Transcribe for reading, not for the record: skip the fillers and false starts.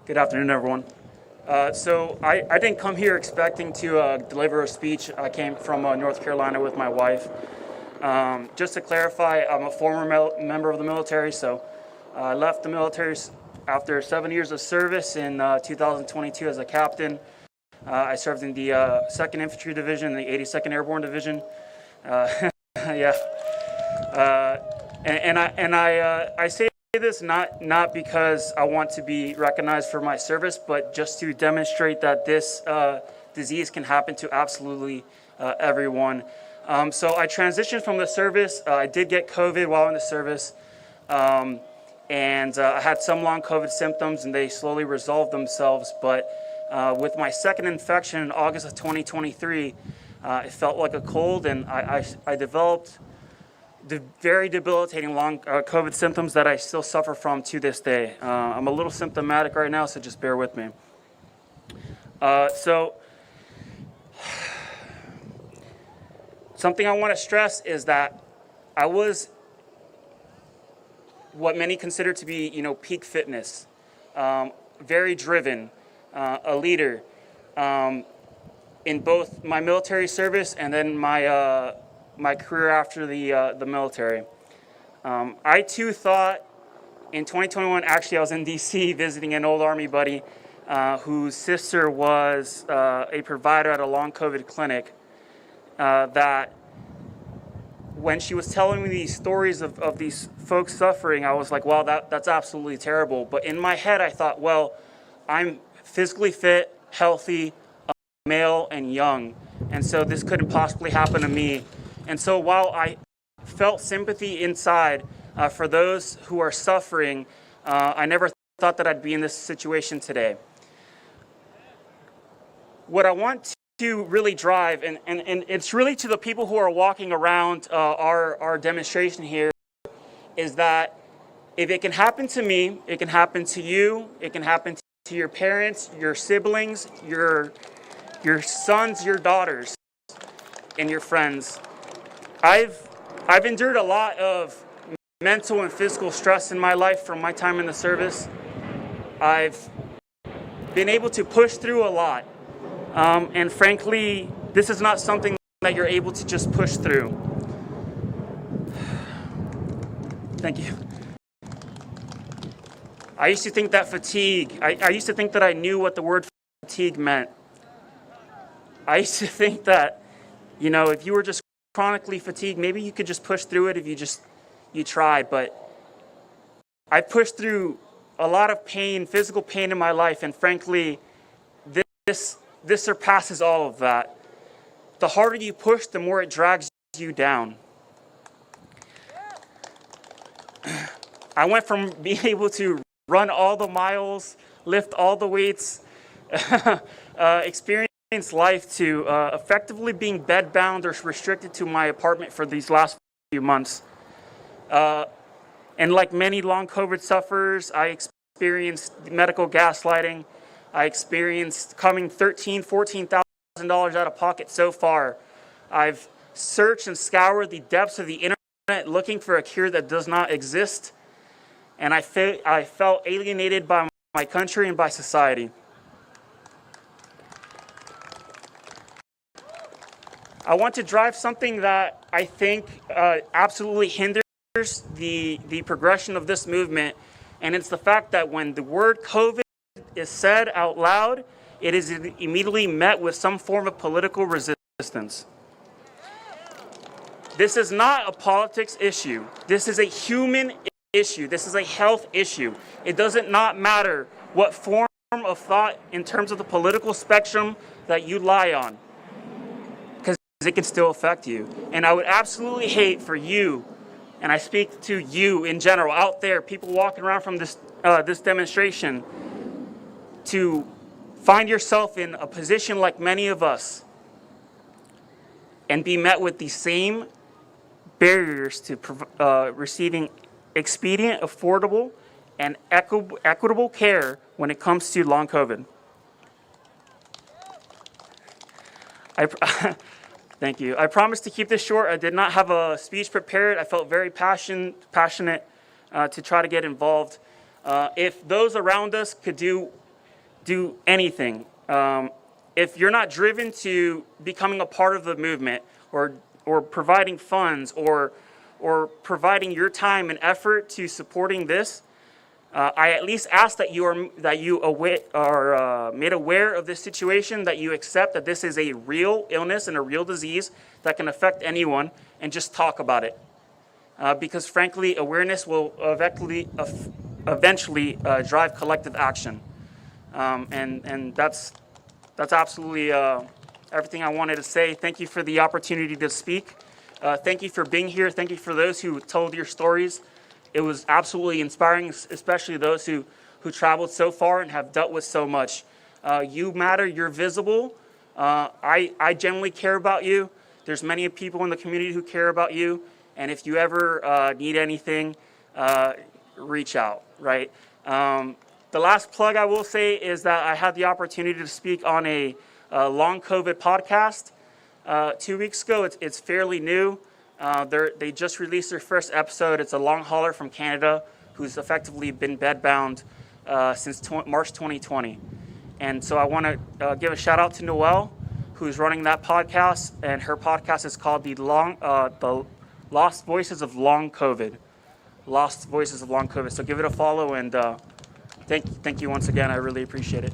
Good afternoon, everyone. I didn't come here expecting to deliver a speech. I came from North Carolina with my wife. Just to clarify, I'm a former member of the military, so I left the military after 7 years of service in 2022 as a captain. I served in the 2nd Infantry Division, the 82nd Airborne Division. Yeah. I say this not because I want to be recognized for my service, but just to demonstrate that this disease can happen to absolutely everyone. So I transitioned from the service. I did get COVID while in the service, and I had some long COVID symptoms, and they slowly resolved themselves. But with my second infection in August of 2023, it felt like a cold, and I developed the very debilitating long COVID symptoms that I still suffer from to this day. I'm a little symptomatic right now, so just bear with me. Something I want to stress is that I was what many consider to be, peak fitness, very driven, a leader in both my military service and then my career after the military. I too thought in 2021, actually I was in DC visiting an old Army buddy whose sister was a provider at a long COVID clinic, that when she was telling me these stories of these folks suffering, I was like, wow, that's absolutely terrible. But in my head, I thought, well, I'm physically fit, healthy, male, and young, and so this couldn't possibly happen to me. And so while I felt sympathy inside for those who are suffering, I never thought that I'd be in this situation today. What I want to really drive, and it's really to the people who are walking around our demonstration here, is that if it can happen to me, it can happen to you, it can happen to your parents, your siblings, your sons, your daughters, and your friends. I've endured a lot of mental and physical stress in my life from my time in the service. I've been able to push through a lot. And frankly, this is not something that you're able to just push through. Thank you. I used to think that fatigue, I used to think that I knew what the word fatigue meant. I used to think that, if you were just chronically fatigued, maybe you could just push through it if you tried. But I pushed through a lot of pain, physical pain in my life, and frankly, this surpasses all of that. The harder you push, the more it drags you down. I went from being able to run all the miles, lift all the weights, experience life, to effectively being bedbound or restricted to my apartment for these last few months. And like many long COVID sufferers, I experienced medical gaslighting. I experienced coming $13,000, $14,000 out of pocket so far. I've searched and scoured the depths of the internet looking for a cure that does not exist. And I felt alienated by my country and by society. I want to drive something that I think absolutely hinders the progression of this movement, and it's the fact that when the word COVID is said out loud, it is immediately met with some form of political resistance. This is not a politics issue. This is a human issue. This is a health issue. It doesn't not matter what form of thought in terms of the political spectrum that you lie on, because it can still affect you. And I would absolutely hate for you, and I speak to you in general out there, people walking around from this demonstration, to find yourself in a position like many of us and be met with the same barriers to receiving expedient, affordable, and equitable care when it comes to long COVID. Thank you. I promised to keep this short. I did not have a speech prepared. I felt very passionate to try to get involved. If those around us could do do anything. If you're not driven to becoming a part of the movement, or providing funds, or providing your time and effort to supporting this, I at least ask that you are made aware of this situation, that you accept that this is a real illness and a real disease that can affect anyone, and just talk about it. Because frankly, awareness will eventually drive collective action. And that's absolutely everything I wanted to say. Thank you for the opportunity to speak. Thank you for being here. Thank you for those who told your stories. It was absolutely inspiring, especially those who traveled so far and have dealt with so much. You matter. You're visible. I genuinely care about you. There's many people in the community who care about you. And if you ever need anything, reach out, right? The last plug I will say is that I had the opportunity to speak on a long COVID podcast 2 weeks ago. It's fairly new. They just released their first episode. It's a long hauler from Canada who's effectively been bedbound since March 2020. And so I want to give a shout out to Noelle, who's running that podcast, and her podcast is called the Lost Voices of Long COVID. Lost Voices of Long COVID. So give it a follow, and thank you once again. I really appreciate it.